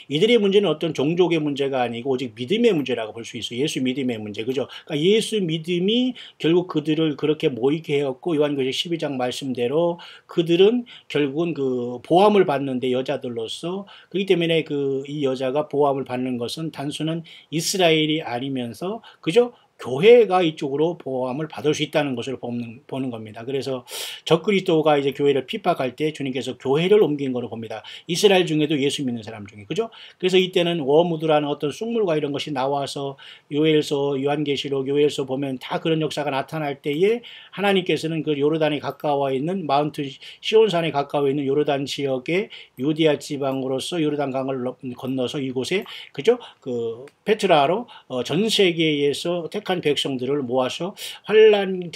이들의 문제는 어떤 종족의 문제가 아니고 오직 믿음의 문제라고 볼 수 있어요. 예수 믿음의 문제. 그죠? 그러니까 예수 믿음이 결국 그들을 그렇게 모이게 하였고 요한계시록 12장 말씀대로 그들은 결국은 그 보함을 받는데 여자들로서 그렇기 때문에 이 여자가 보함을 받는 것은 단순한 이스라엘이 아니면서 그죠? 교회가 이쪽으로 보호함을 받을 수 있다는 것을 보는 겁니다. 그래서 적그리스도가 이제 교회를 핍박할 때 주님께서 교회를 옮긴 거로 봅니다. 이스라엘 중에도 예수 믿는 사람 중에. 그죠? 그래서 이때는 워무드라는 어떤 쑥물과 이런 것이 나와서 요엘서, 요한계시록, 요엘서 보면 다 그런 역사가 나타날 때에 하나님께서는 그 요르단에 가까워 있는 마운트 시온산에 가까워 있는 요르단 지역의 유디아 지방으로서 요르단 강을 건너서 이곳에 그죠? 그 페트라로 전 세계에서 택한 백성들을 모아서 환란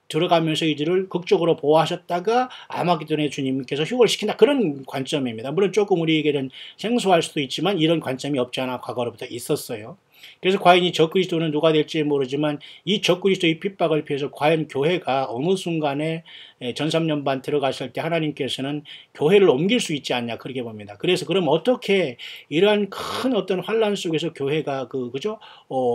들어가면서 이들을 극적으로 보호하셨다가 아마겟돈에 주님께서 휴거를 시킨다. 그런 관점입니다. 물론 조금 우리에게는 생소할 수도 있지만 이런 관점이 없지 않아 과거로부터 있었어요. 그래서 과연 이 적그리스도는 누가 될지 모르지만 이 적그리스도의 핍박을 피해서 과연 교회가 어느 순간에 전삼년반 들어갔을 때 하나님께서는 교회를 옮길 수 있지 않냐 그렇게 봅니다. 그래서 그럼 어떻게 이러한 큰 어떤 환란 속에서 교회가 그죠?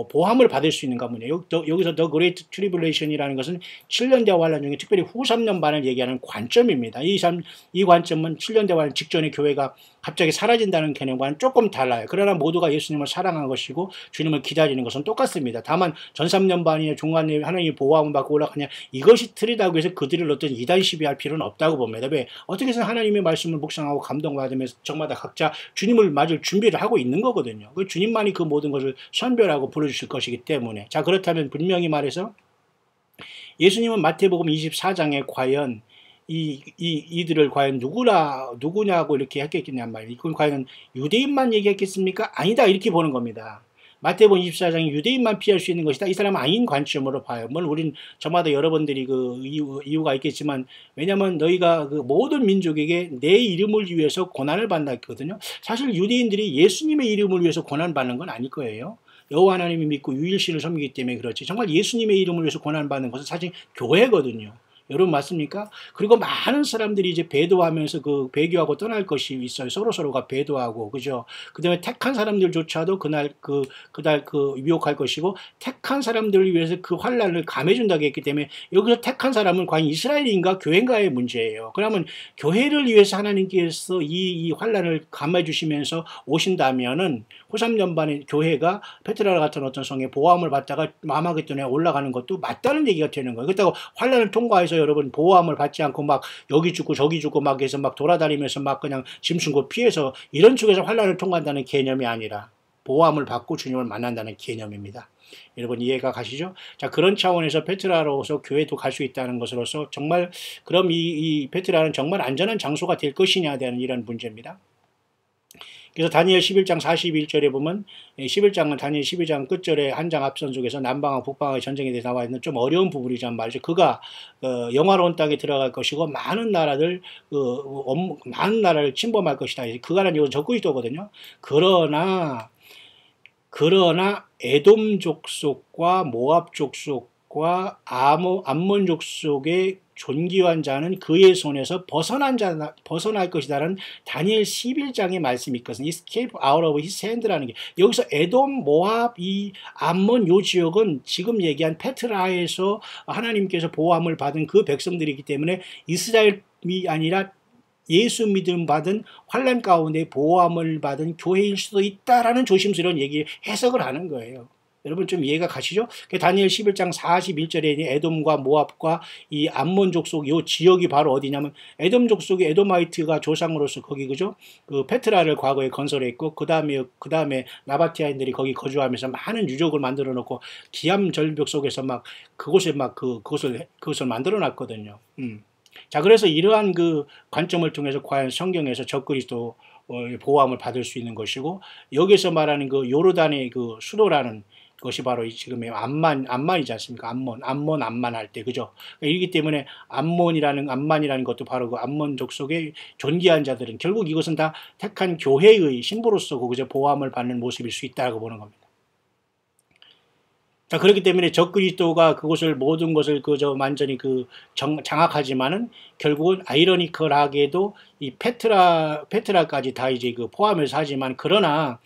보함을 받을 수 있는가 보냐. 여기서 The Great Tribulation이라는 것은 7년대 환란 중에 특별히 후 3년반을 얘기하는 관점입니다. 이 관점은 7년대 환란 직전에 교회가 갑자기 사라진다는 개념과는 조금 달라요. 그러나 모두가 예수님을 사랑한 것이고 주님을 기다리는 것은 똑같습니다. 다만 전 3년반이나 중간에 하나님이 보호함을 받고 올라가냐 이것이 틀리다고 해서 그들을 어떤 이단 시비할 필요는 없다고 봅니다. 왜? 어떻게 해서 하나님의 말씀을 묵상하고 감동받으면서 저마다 각자 주님을 맞을 준비를 하고 있는 거거든요. 주님만이 그 모든 것을 선별하고 불러주실 것이기 때문에. 자, 그렇다면 분명히 말해서 예수님은 마태복음 24장에 과연 이들을 과연 누구냐고 이렇게 했겠냐는 말이에요. 이건 과연 유대인만 얘기했겠습니까? 아니다. 이렇게 보는 겁니다. 마태복음 24장이 유대인만 피할 수 있는 것이다. 이 사람은 아닌 관점으로 봐요. 물론 우린 저마다 여러분들이 그 이유가 있겠지만 왜냐하면 너희가 그 모든 민족에게 내 이름을 위해서 고난을 받는다 했거든요. 사실 유대인들이 예수님의 이름을 위해서 고난 받는 건 아닐 거예요. 여호와 하나님을 믿고 유일신을 섬기기 때문에 그렇지. 정말 예수님의 이름을 위해서 고난 받는 것은 사실 교회거든요. 여러분 맞습니까? 그리고 많은 사람들이 이제 배도하면서 배교하고 떠날 것이 있어요. 서로가 배도하고, 그죠? 그 다음에 택한 사람들조차도 그날 유혹할 것이고, 택한 사람들을 위해서 그 환란을 감해준다고 했기 때문에 여기서 택한 사람은 과연 이스라엘인가 교회인가의 문제예요. 그러면 교회를 위해서 하나님께서 이 환란을 감해주시면서 오신다면은 후3년반에 교회가 페트라 같은 어떤 성에 보호함을 받다가 아마겟돈에 올라가는 것도 맞다는 얘기가 되는 거예요. 그렇다고 환란을 통과해서 여러분 보호함을 받지 않고 막 여기 죽고 저기 죽고 막 해서 막 돌아다니면서 막 그냥 짐승고 피해서 이런 쪽에서 환란을 통과한다는 개념이 아니라 보호함을 받고 주님을 만난다는 개념입니다. 여러분 이해가 가시죠? 자, 그런 차원에서 페트라로서 교회도 갈 수 있다는 것으로서 정말 그럼 이 페트라는 정말 안전한 장소가 될 것이냐에 대한 이런 문제입니다. 그래서 다니엘 11장 41절에 보면 11장은 다니엘 12장 끝절에 한 장 앞선 속에서 남방과 북방의 전쟁에 대해서 나와 있는 좀 어려운 부분이란 말이죠. 그가 영화로운 땅에 들어갈 것이고 많은 나라를 침범할 것이다. 그가는 이건 적그리스도거든요. 그러나 에돔 족속과 모압 족속과 암몬 족속의 존귀한 자는 그의 손에서 벗어날 것이다라는 다니엘 11장의 말씀이 있거든요. Escape out of his hand라는 게 여기서 에돔, 모압, 이 암몬 요 지역은 지금 얘기한 페트라에서 하나님께서 보호함을 받은 그 백성들이기 때문에 이스라엘이 아니라 예수 믿음 받은 환란 가운데 보호함을 받은 교회일 수도 있다라는 조심스러운 해석을 하는 거예요. 여러분 좀 이해가 가시죠? 다니엘 11장 41절에 에돔과 모압과 이 암몬 족속 이 지역이 바로 어디냐면 에돔 족속이 에도마이트가 조상으로서 거기 그죠? 그 페트라를 과거에 건설했고 그 다음에 나바티아인들이 거기 거주하면서 많은 유적을 만들어 놓고 기암 절벽 속에서 막 그곳을 만들어 놨거든요. 자, 그래서 이러한 그 관점을 통해서 과연 성경에서 적그리스도 보호함을 받을 수 있는 것이고, 여기서 말하는 그 요르단의 그 수도라는 것이 바로 지금의 암만이지 않습니까? 암만 할 때, 그죠? 이기 때문에 암만이라는 것도 바로 그 암몬족 속의 존귀한 자들은 결국 이것은 다 택한 교회의 신부로서 그저 보호함을 받는 모습일 수 있다고 보는 겁니다. 자, 그렇기 때문에 적그리스도가 그것을 모든 것을 그저 완전히 장악하지만은 결국은 아이러니컬하게도 이 페트라까지 다 이제 그 포함해서 하지만 그러나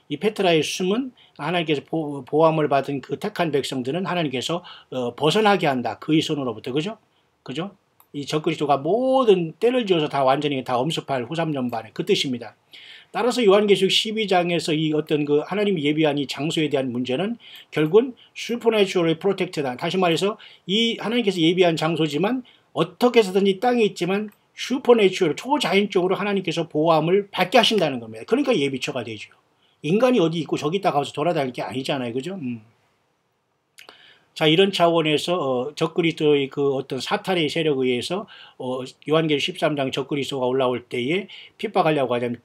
이 페트라의 숨은 하나님께서 보호함을 받은 그 택한 백성들은 하나님께서 벗어나게 한다. 그의 손으로부터. 그죠? 이 적그리스도가 모든 때를 지어서 다 완전히 다 엄습할 후삼전반에 그 뜻입니다. 따라서 요한계시록 12장에서 이 어떤 그 하나님이 예비한 이 장소에 대한 문제는 결국은 슈퍼내추럴이 프로텍트다. 다시 말해서 이 하나님께서 예비한 장소지만 어떻게 해서든지 땅에 있지만 슈퍼내추럴 초자연적으로 하나님께서 보호함을 받게 하신다는 겁니다. 그러니까 예비처가 되죠. 인간이 어디 있고 저기 있다 가서 돌아다닐 게 아니잖아요. 그죠? 자, 이런 차원에서 적그리스도의 그 어떤 사탄의 세력에 의해서 요한계시록 13장 적그리스도가 올라올 때에 핍박하려고 하자면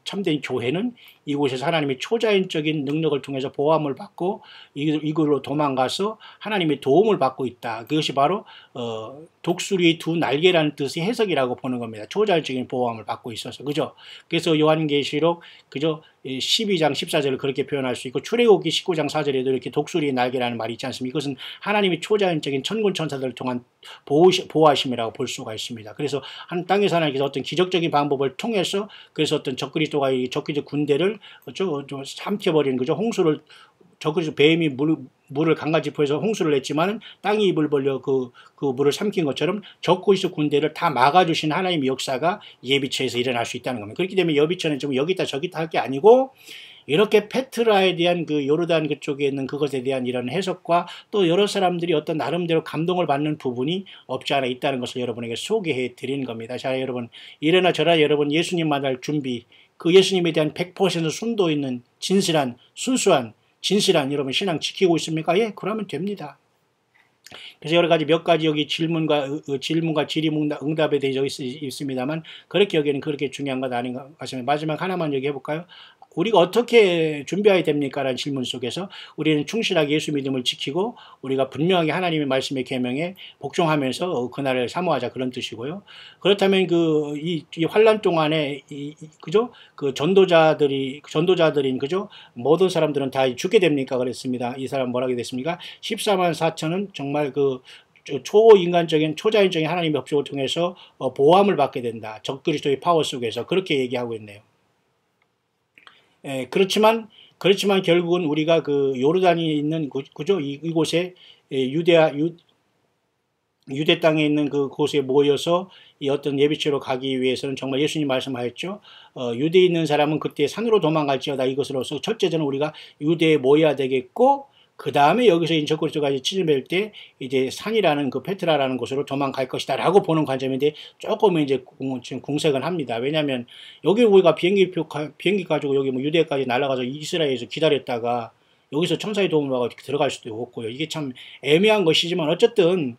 참된 교회는 이곳에서 하나님의 초자연적인 능력을 통해서 보호함을 받고 이곳으로 도망가서 하나님의 도움을 받고 있다. 그것이 바로 독수리의 두 날개라는 뜻의 해석이라고 보는 겁니다. 초자연적인 보호함을 받고 있어서. 그죠? 그래서 요한계시록 12장 14절을 그렇게 표현할 수 있고 출애굽기 19장 4절에도 이렇게 독수리의 날개라는 말이 있지 않습니까? 이것은 하나님의 초자연적인 천군 천사들을 통한 보호하심이라고 볼 수가 있습니다. 그래서 한 땅에서 하나님께서 어떤 기적적인 방법을 통해서 그래서 어떤 적그리스도가 이 적그리스도 군대를 좀 삼켜버리는 거죠. 홍수를 적그리스도 뱀이 물을 강가지포에서 홍수를 냈지만은 땅이 입을 벌려 그 물을 삼킨 것처럼 적그리스도 군대를 다 막아주신 하나님의 역사가 예비처에서 일어날 수 있다는 겁니다. 그렇기 때문에 예비처는 좀 여기다 저기다 할 게 아니고 이렇게 페트라에 대한 그 요르단 그쪽에 있는 그것에 대한 이런 해석과 또 여러 사람들이 어떤 나름대로 감동을 받는 부분이 없지 않아 있다는 것을 여러분에게 소개해 드리는 겁니다. 자, 여러분 이래나 저래나 여러분 예수님 만날 준비, 그 예수님에 대한 100% 순도 있는 진실한 순수한 진실한 여러분 신앙 지키고 있습니까? 예, 그러면 됩니다. 그래서 여러 가지 몇 가지 여기 질문과 질의응답에 대해서 있습니다만 그렇게 여기는 그렇게 중요한 것 아닌 것 같습니다. 마지막 하나만 얘기해 볼까요? 우리가 어떻게 준비해야 됩니까? 라는 질문 속에서 우리는 충실하게 예수 믿음을 지키고 우리가 분명하게 하나님의 말씀의 계명에 복종하면서 그날을 사모하자 그런 뜻이고요. 그렇다면 이 환란 동안에 그죠? 그 전도자들인 그죠? 모든 사람들은 다 죽게 됩니까? 그랬습니다. 이 사람 뭐라고 됐습니까? 14만 4천은 정말 초인간적인 초자연적인 하나님의 법칙을 통해서 보호함을 받게 된다. 적그리스도의 파워 속에서 그렇게 얘기하고 있네요. 그렇지만 결국은 우리가 그 요르단이 있는 그죠? 이곳에 유대 땅에 있는 그곳에 모여서 이 어떤 예비처로 가기 위해서는 정말 예수님 말씀하셨죠. 유대에 있는 사람은 그때 산으로 도망갈지어다 이것으로서 첫째는 우리가 유대에 모여야 되겠고 그 다음에 여기서 적그리스도가 치즈멜 때 이제 산이라는 그 페트라라는 곳으로 도망갈 것이다라고 보는 관점인데 조금 이제 지금 궁색은 합니다. 왜냐하면 여기 우리가 비행기 가지고 여기 뭐 유대까지 날아가서 이스라엘에서 기다렸다가 여기서 천사의 도움을 받아 들어갈 수도 없고요. 이게 참 애매한 것이지만 어쨌든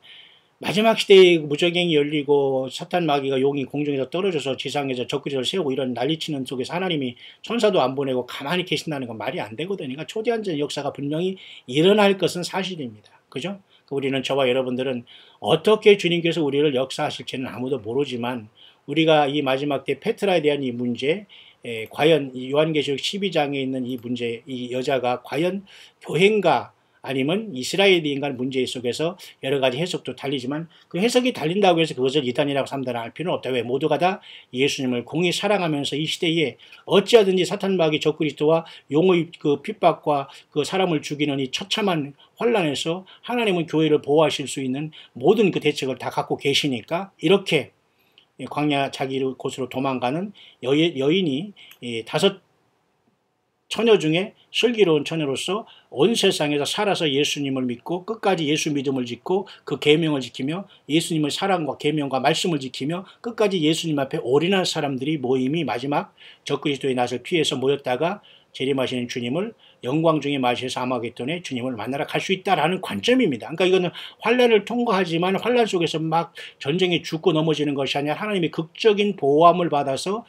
마지막 시대에 무저갱이 열리고 사탄 마귀가 용이 공중에서 떨어져서 지상에서 적그리스도를 세우고 이런 난리치는 속에서 하나님이 천사도 안 보내고 가만히 계신다는 건 말이 안 되거든요. 그러니까 초대한전 역사가 분명히 일어날 것은 사실입니다. 그죠? 우리는 저와 여러분들은 어떻게 주님께서 우리를 역사하실지는 아무도 모르지만 우리가 이 마지막 때 페트라에 대한 이 문제 과연 요한계시록 12장에 있는 이 문제 이 여자가 과연 교회인가 아니면 이스라엘인가 문제 속에서 여러 가지 해석도 달리지만 그 해석이 달린다고 해서 그것을 이단이라고 판단할 필요는 없다. 왜? 모두가 다 예수님을 공히 사랑하면서 이 시대에 어찌하든지 사탄 마귀 적그리스도와 용의 그 핍박과 그 사람을 죽이는 이 처참한 환란에서 하나님은 교회를 보호하실 수 있는 모든 그 대책을 다 갖고 계시니까 이렇게 광야 자기 곳으로 도망가는 여인이 5 처녀 중에 슬기로운 처녀로서 온 세상에서 살아서 예수님을 믿고 끝까지 예수 믿음을 짓고 그 계명을 지키며 예수님의 사랑과 계명과 말씀을 지키며 끝까지 예수님 앞에 올인한 사람들이 모임이 마지막 적그리스도의 낯을 피해서 모였다가 재림하시는 주님을 영광 중에 맞이해서 아마겟돈에 주님을 만나러 갈 수 있다라는 관점입니다. 그러니까 이거는 환란을 통과하지만 환란 속에서 막 전쟁에 죽고 넘어지는 것이 아니라 하나님의 극적인 보호함을 받아서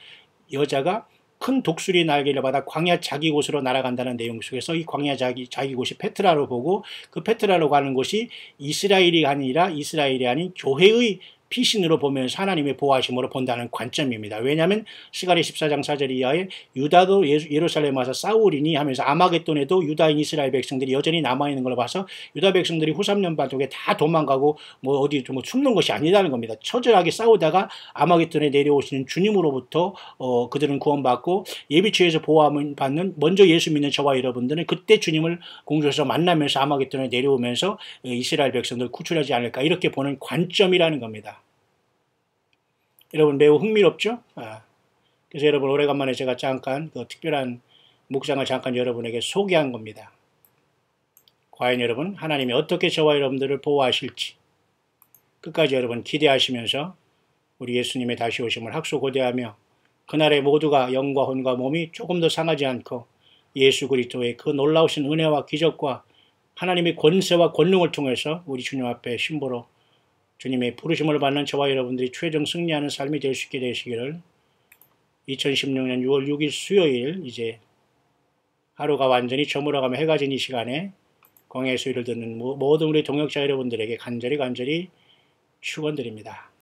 여자가 큰 독수리 날개를 받아 광야 자기 곳으로 날아간다는 내용 속에서 이 광야 자기 곳이 페트라로 보고 그 페트라로 가는 곳이 이스라엘이 아닌 교회의 피신으로 보면서 하나님의 보호하심으로 본다는 관점입니다. 왜냐하면 스가랴 14장 4절 이하에 유다도 예루살렘 와서 싸우리니 하면서 아마겟돈에도 유다인 이스라엘 백성들이 여전히 남아있는 걸 봐서 유다 백성들이 후3년 반동에 다 도망가고 뭐 어디 좀 숨는 것이 아니라는 겁니다. 처절하게 싸우다가 아마겟돈에 내려오시는 주님으로부터 그들은 구원받고 예비처에서 보호함을 받는 먼저 예수 믿는 저와 여러분들은 그때 주님을 공중에서 만나면서 아마겟돈에 내려오면서 이스라엘 백성들을 구출하지 않을까 이렇게 보는 관점이라는 겁니다. 여러분 매우 흥미롭죠? 그래서 여러분 오래간만에 제가 잠깐 그 특별한 묵상을 잠깐 여러분에게 소개한 겁니다. 과연 여러분 하나님이 어떻게 저와 여러분들을 보호하실지 끝까지 여러분 기대하시면서 우리 예수님의 다시 오심을 학수고대하며 그날에 모두가 영과 혼과 몸이 조금 더 상하지 않고 예수 그리스도의 그 놀라우신 은혜와 기적과 하나님의 권세와 권능을 통해서 우리 주님 앞에 신보로 주님의 부르심을 받는 저와 여러분들이 최종 승리하는 삶이 될 수 있게 되시기를 2016년 6월 6일 수요일 이제 하루가 완전히 저물어가며 해가 진 이 시간에 광야의 소리를 듣는 모든 우리 동역자 여러분들에게 간절히 축원드립니다.